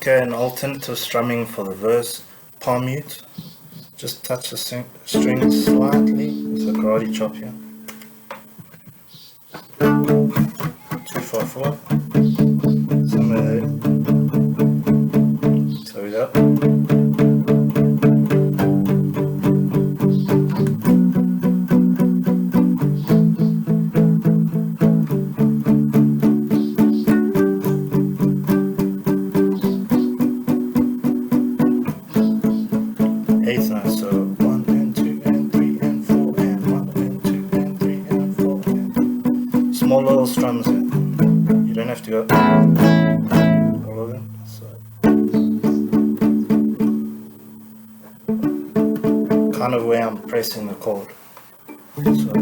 Okay, an alternative strumming for the verse, palm mute. Just touch the string slightly with a karate chop here. 2-4-4. Somewhere there. So we go. Eighth note, so 1 and 2 and 3 and 4 and 1 and 2 and 3 and 4 and small little strums here. You don't have to go all of them. So kind of where I'm pressing the chord. So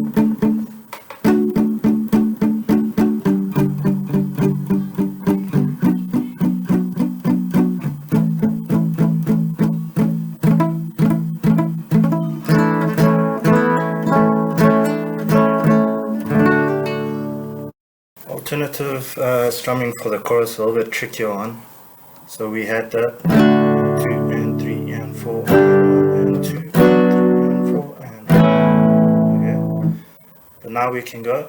alternative strumming for the chorus, a little bit trickier one. So we had the 2 and 3 and 4 and 2 and 3 and 4 and okay. But now we can go